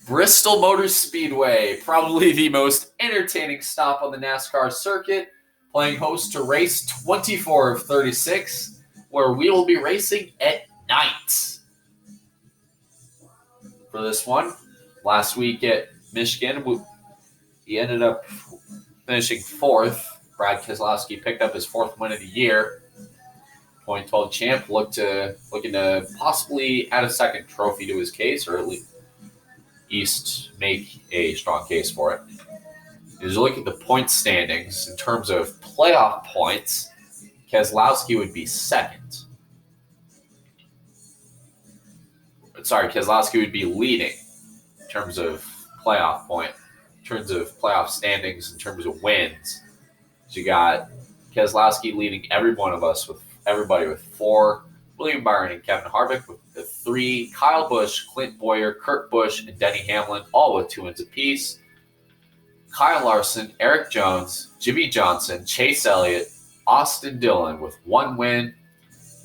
Bristol Motor Speedway, probably the most entertaining stop on the NASCAR circuit, playing host to race 24 of 36, where we will be racing at night. For this one, last week at Michigan, he ended up finishing fourth. Brad Keselowski picked up his fourth win of the year. 2012 champ looking to possibly add a second trophy to his case, or at least make a strong case for it. As you look at the point standings, in terms of playoff points, Keselowski would be second. Keselowski would be leading in terms of playoff point, in terms of playoff standings, in terms of wins. So you got Keselowski leading everybody with 4, William Byron and Kevin Harvick with the 3, Kyle Busch, Clint Bowyer, Kurt Busch, and Denny Hamlin, all with 2 wins apiece. Kyle Larson, Eric Jones, Jimmy Johnson, Chase Elliott, Austin Dillon with 1 win.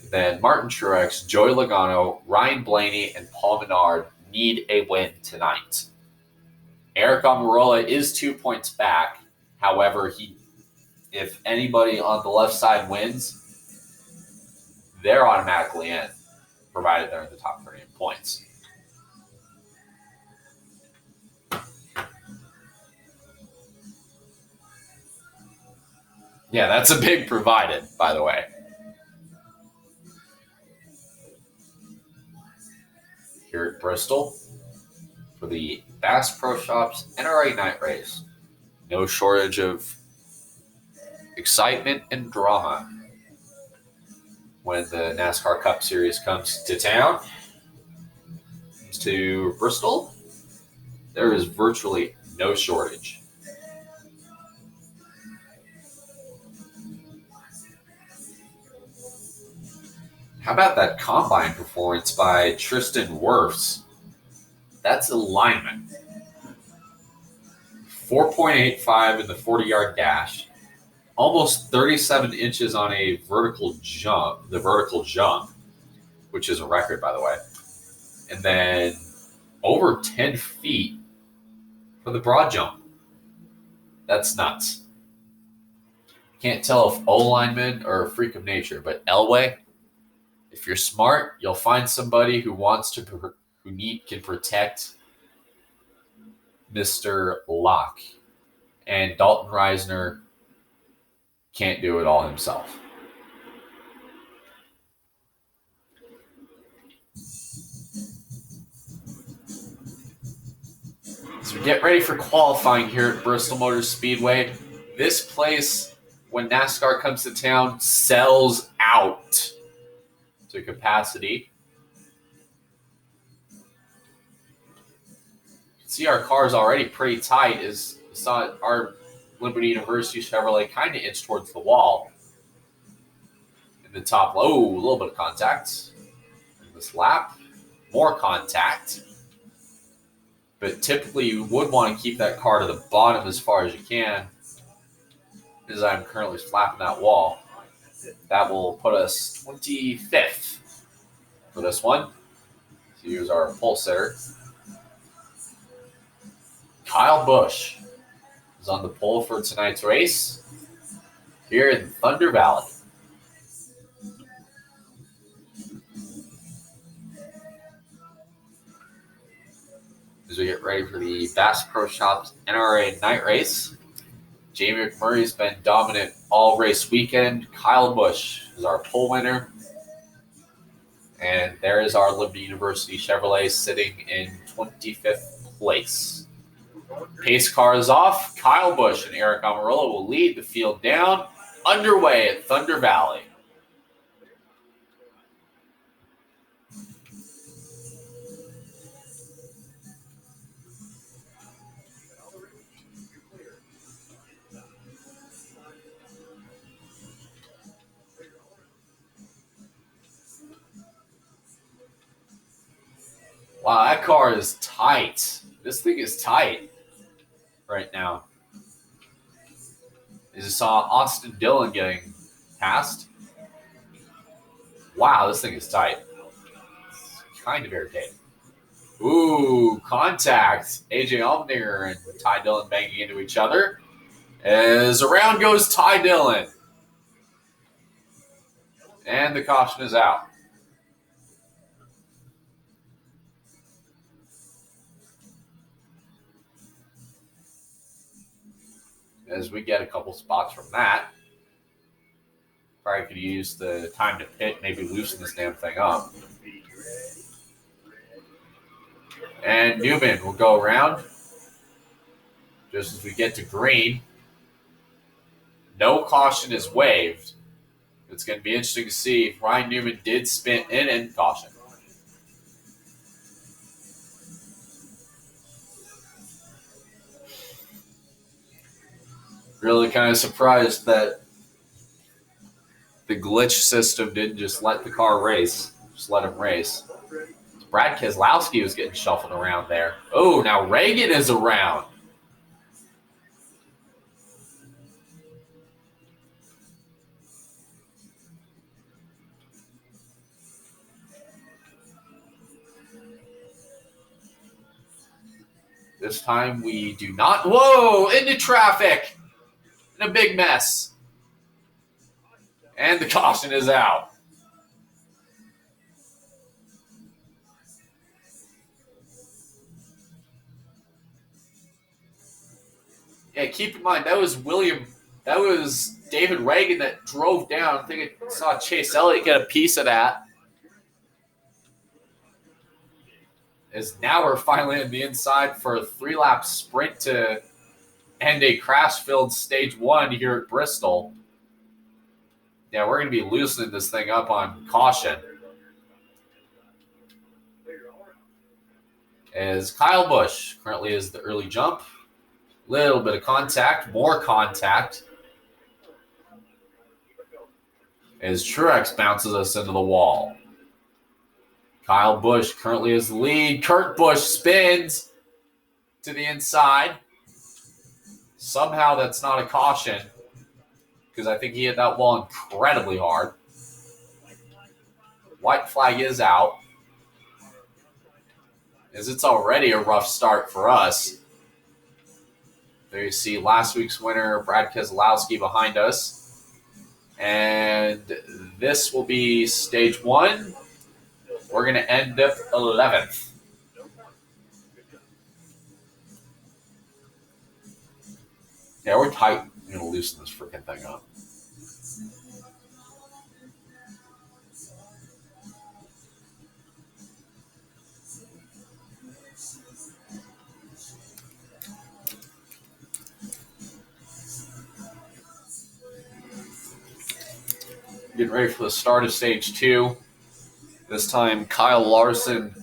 And then Martin Truex, Joey Logano, Ryan Blaney, and Paul Menard need a win tonight. Eric Almirola is 2 points back. However, if anybody on the left side wins, they're automatically in, provided they're in the top 30 in points. Yeah, that's a big provided, by the way. Here at Bristol, for the Bass Pro Shops NRA night race, no shortage of excitement and drama when the NASCAR Cup Series comes to town. To Bristol, there is virtually no shortage. How about that combine performance by Tristan Wirfs? That's alignment. 4.85 in the 40-yard dash. Almost 37 inches on a vertical jump, which is a record, by the way. And then over 10 feet for the broad jump. That's nuts. Can't tell if O-lineman or a freak of nature, but Elway, if you're smart, you'll find somebody who can protect Mr. Locke. And Dalton Reisner can't do it all himself. So get ready for qualifying here at Bristol Motor Speedway. This place, when NASCAR comes to town, sells out to capacity. You can see our car's already pretty tight. As you saw our Liberty University Chevrolet kind of inch towards the wall. In the top low, a little bit of contact. In this lap, more contact. But typically you would want to keep that car to the bottom as far as you can, as I'm currently flapping that wall. That will put us 25th for this one. So here's our pole sitter. Kyle Busch is on the pole for tonight's race here in Thunder Valley. As we get ready for the Bass Pro Shops NRA night race, Jamie McMurray's been dominant all race weekend. Kyle Busch is our pole winner. And there is our Liberty University Chevrolet sitting in 25th place. Pace car is off. Kyle Busch and Eric Almirola will lead the field down. Underway at Thunder Valley. Wow, that car is tight. This thing is tight right now. As you saw Austin Dillon getting passed. Wow, this thing is tight. It's kind of irritating. Ooh, contact. AJ Allmendinger and Ty Dillon banging into each other. As around goes Ty Dillon. And the caution is out. As we get a couple spots from that. Probably could use the time to pit, maybe loosen this damn thing up. And Newman will go around. Just as we get to green. No caution is waived. It's going to be interesting to see if Ryan Newman did spin in and caution. Really kind of surprised that the glitch system didn't just let the car race. Just let him race. Brad Keselowski was getting shuffled around there. Oh, now Reagan is around. This time we do not. Whoa, into traffic. In a big mess. And the caution is out. Yeah, keep in mind, that was David Reagan that drove down. I think I saw Chase Elliott get a piece of that. As now we're finally on the inside for a 3-lap sprint to end a crash-filled stage 1 here at Bristol. Yeah, we're going to be loosening this thing up on caution. As Kyle Busch currently is the early jump. Little bit of contact, more contact. As Truex bounces us into the wall. Kyle Busch currently is the lead. Kurt Busch spins to the inside. Somehow that's not a caution because I think he hit that wall incredibly hard. White flag is out as it's already a rough start for us. There you see last week's winner, Brad Keselowski, behind us. And this will be stage 1. We're going to end up 11th. Yeah, we're tight. We're going to loosen this freaking thing up. Getting ready for the start of stage 2. This time, Kyle Larson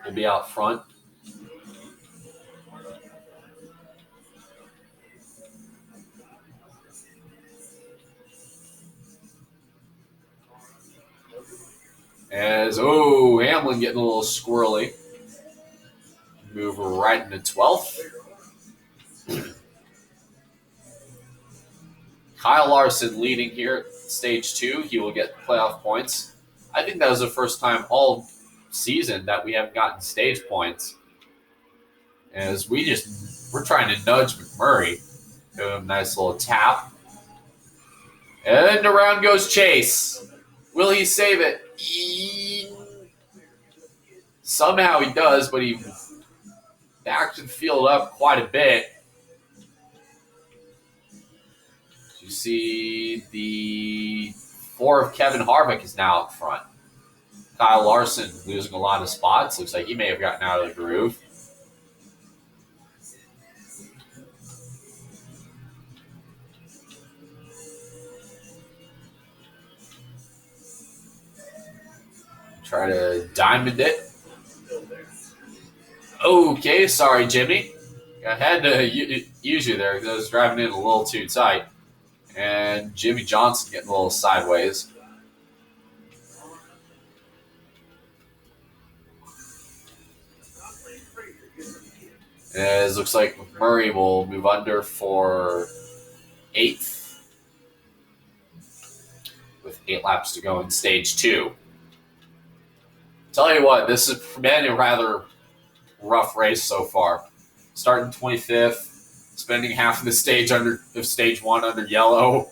will be out front. As, Hamlin getting a little squirrely. Move right into 12th. Kyle Larson leading here at stage 2. He will get playoff points. I think that was the first time all season that we haven't gotten stage points. As we're trying to nudge McMurray. Give him a nice little tap. And around goes Chase. Will he save it? Somehow he does, but he backed the field up quite a bit. You see the 4 of Kevin Harvick is now up front. Kyle Larson losing a lot of spots. Looks like he may have gotten out of the groove. Try to diamond it. Okay, sorry, Jimmy. I had to use you there because I was driving in a little too tight. And Jimmy Johnson getting a little sideways. As looks like McMurray will move under for 8th. With 8 laps to go in stage 2. Tell you what, this has been a rather rough race so far. Starting 25th, spending half of the stage of stage 1 under yellow.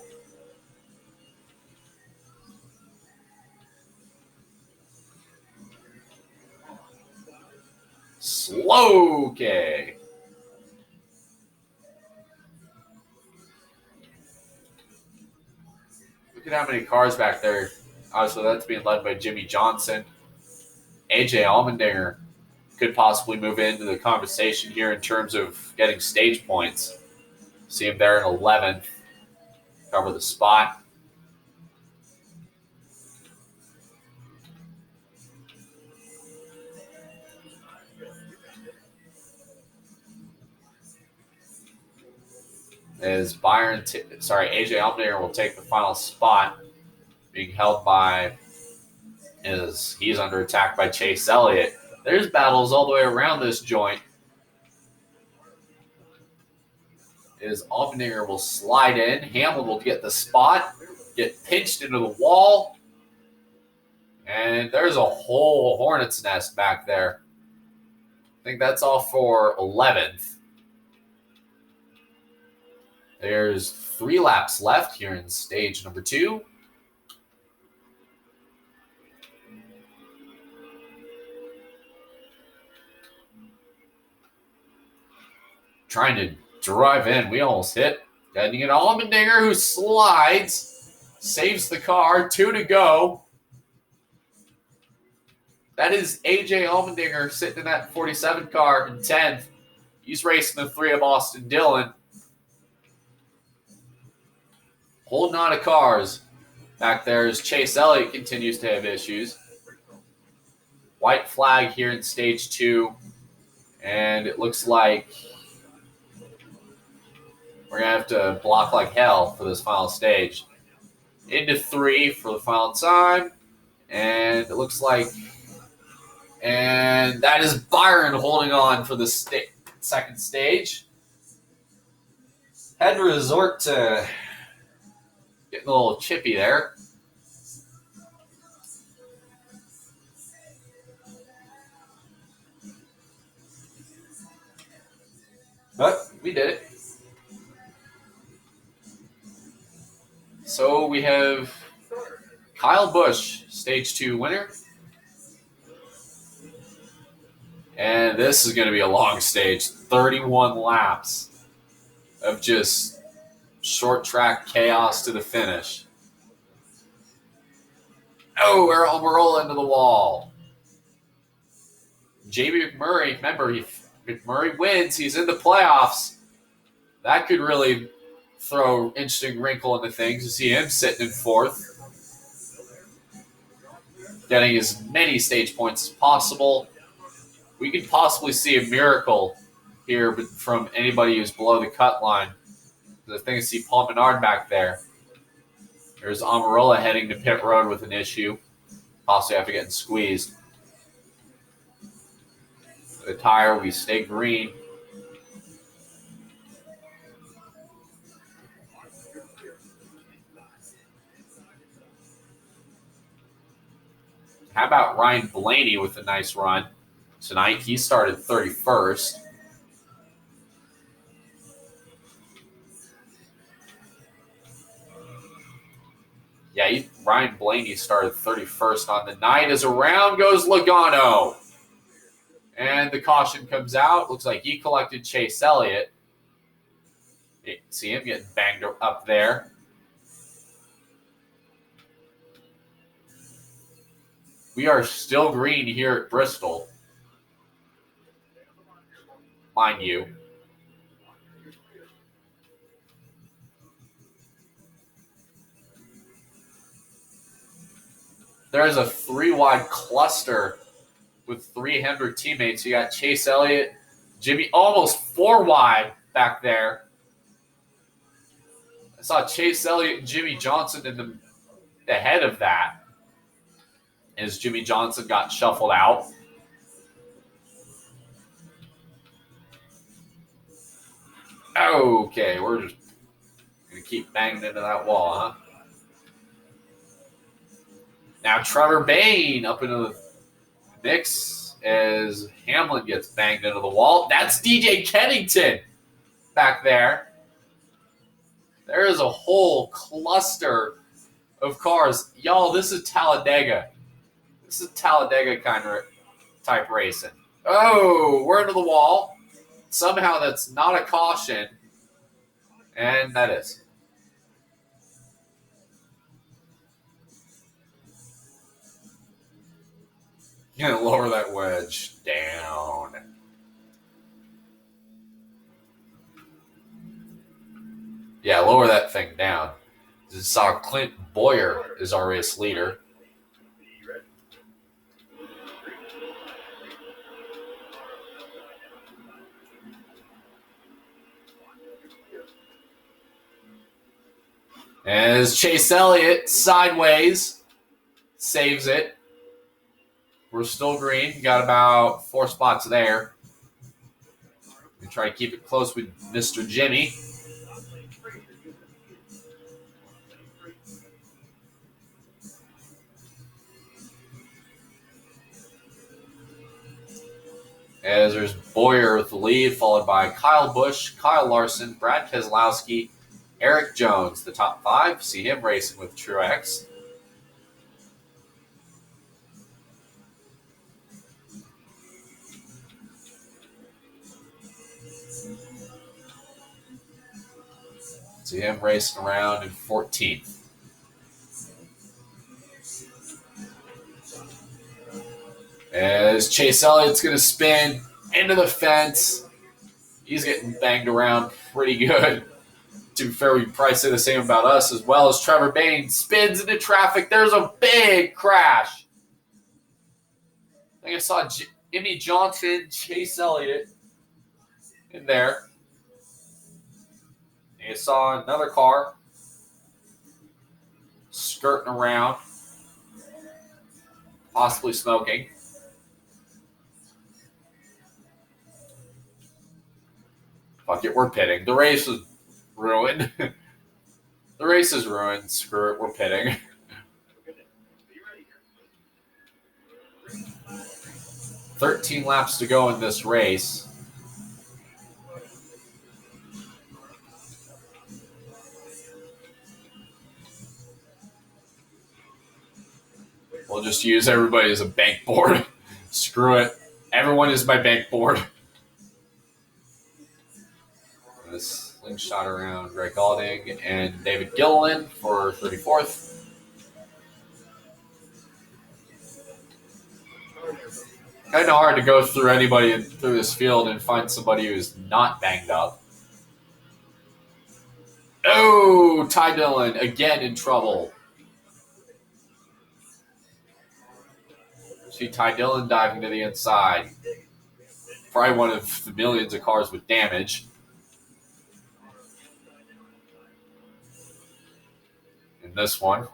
Slow, okay. Look at how many cars back there. Obviously, that's being led by Jimmy Johnson. AJ Allmendinger could possibly move into the conversation here in terms of getting stage points. See him there in 11th. Cover the spot. As AJ Allmendinger will take the final spot, being held by he's under attack by Chase Elliott. There's battles all the way around this joint. Allmendinger will slide in. Hamlin will get the spot, get pinched into the wall. And there's a whole hornet's nest back there. I think that's all for 11th. There's 3 laps left here in stage number 2. Trying to drive in. We almost hit. Getting an Allmendinger who slides. Saves the car. 2 to go. That is AJ Allmendinger sitting in that 47 car in 10th. He's racing the 3 of Austin Dillon. Holding on to cars. Back there as Chase Elliott continues to have issues. White flag here in stage 2. And it looks like we're going to have to block like hell for this final stage. Into 3 for the final time. And it looks like... And that is Byron holding on for the second stage. Had to resort to getting a little chippy there. But we did it. So we have Kyle Busch, stage 2 winner. And this is going to be a long stage, 31 laps of just short track chaos to the finish. Oh, we're rolling into the wall. JB McMurray, remember, if McMurray wins, he's in the playoffs. That could really throw an interesting wrinkle into things. You see him sitting in 4th. Getting as many stage points as possible. We could possibly see a miracle here from anybody who's below the cut line. I think I see Paul Menard back there. There's Amarola heading to pit road with an issue. Possibly after getting squeezed. The tire, we stay green. How about Ryan Blaney with a nice run tonight? He started 31st. Yeah, Ryan Blaney started 31st on the night. As around goes Logano. And the caution comes out. Looks like he collected Chase Elliott. See him getting banged up there. We are still green here at Bristol. Mind you. There's a 3-wide cluster with 3 Hendrick teammates. You got Chase Elliott, Jimmy, almost 4 wide back there. I saw Chase Elliott and Jimmy Johnson in the head of that as Jimmy Johnson got shuffled out. Okay, we're just going to keep banging into that wall, huh? Now Trevor Bayne up into Nix as Hamlin gets banged into the wall. That's DJ Kennington back there. There is a whole cluster of cars. Y'all, this is Talladega. This is Talladega kind of type racing. Oh, we're into the wall. Somehow that's not a caution. And that is. You're going to lower that wedge down. Yeah, lower that thing down. This saw Clint Boyer is our race leader. As Chase Elliott sideways saves it. We're still green. Got about 4 spots there. We try to keep it close with Mr. Jimmy. As there's Boyer with the lead, followed by Kyle Busch, Kyle Larson, Brad Keselowski, Eric Jones, the top 5. See him racing with Truex. See him racing around in 14th. As Chase Elliott's going to spin into the fence. He's getting banged around pretty good. To be fair, we could probably say the same about us, as well as Trevor Bayne spins into traffic. There's a big crash. I think I saw Jimmy Johnson, Chase Elliott in there. And you saw another car skirting around, possibly smoking. Fuck it, we're pitting. The race is ruined. The race is ruined. Screw it, we're pitting. 13 laps to go in this race. We'll just use everybody as a bank board. Screw it. Everyone is my bank board. This slingshot around Greg Galding and David Gilliland for 34th. Kind of hard to go through anybody through this field and find somebody who's not banged up. Oh, Ty Dillon again in trouble. See Ty Dillon diving to the inside. Probably one of the millions of cars with damage. In this one.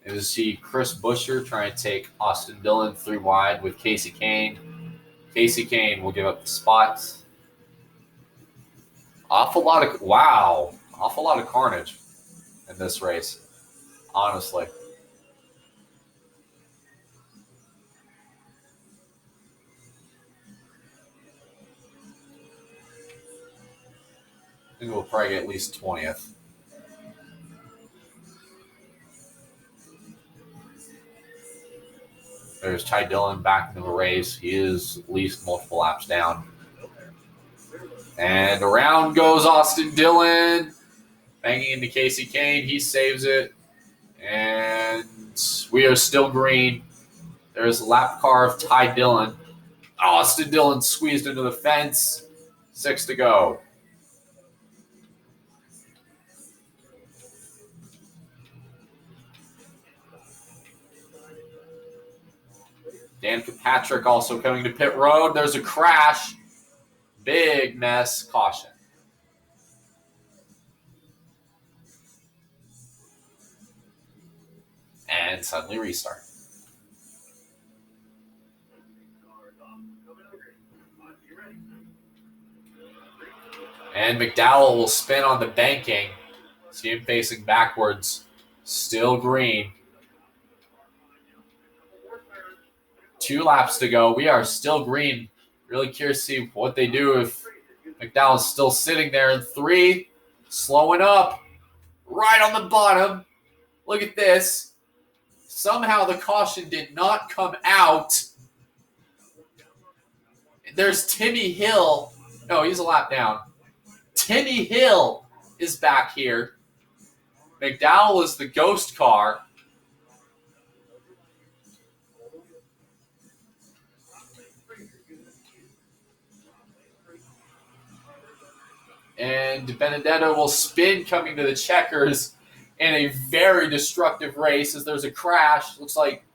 And you see Chris Buescher trying to take Austin Dillon 3 wide with Casey Kane. Casey Kane will give up the spots. Awful lot of carnage in this race, honestly. I think we'll probably get at least 20th. There's Ty Dillon back into the race. He is at least multiple laps down. And around goes Austin Dillon, banging into Casey Kane. He saves it. And we are still green. There's a lap car of Ty Dillon. Austin Dillon squeezed into the fence. 6 to go. Dan Kirkpatrick also coming to pit road. There's a crash. Big mess. Caution. And suddenly restart. And McDowell will spin on the banking. See him facing backwards. Still green. 2 laps to go. We are still green. Really curious to see what they do if McDowell's still sitting there in 3. Slowing up. Right on the bottom. Look at this. Somehow the caution did not come out. There's Timmy Hill. No, he's a lap down. Timmy Hill is back here. McDowell is the ghost car. And Benedetto will spin coming to the checkers in a very destructive race as there's a crash. Looks like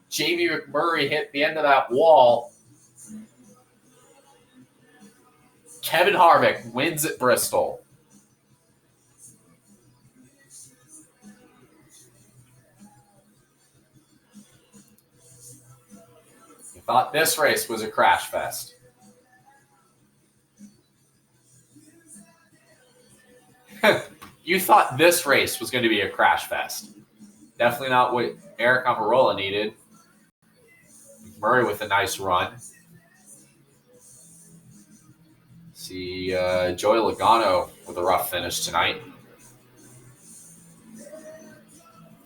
Jamie McMurray hit the end of that wall. Kevin Harvick wins at Bristol. You thought this race was a crash fest. You thought this race was going to be a crash fest. Definitely not what Eric Almirola needed. Murray with a nice run. See Joey Logano with a rough finish tonight.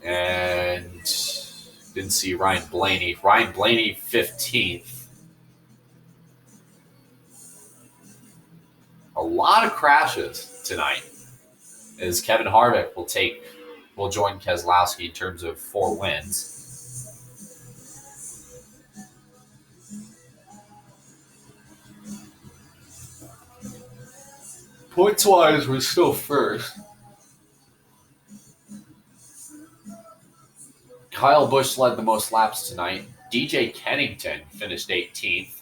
And didn't see Ryan Blaney. Ryan Blaney 15th. A lot of crashes tonight as Kevin Harvick will join Keselowski in terms of 4 wins. Points-wise, we're still first. Kyle Busch led the most laps tonight. DJ Kennington finished 18th.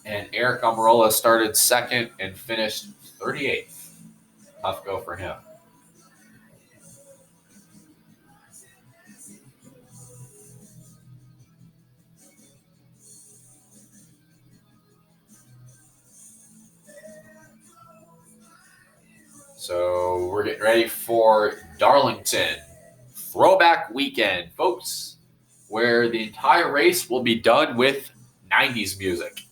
And Eric Almirola started 2nd and finished 38th. Tough go for him. So we're getting ready for Darlington Throwback Weekend, folks, where the entire race will be done with 90s music.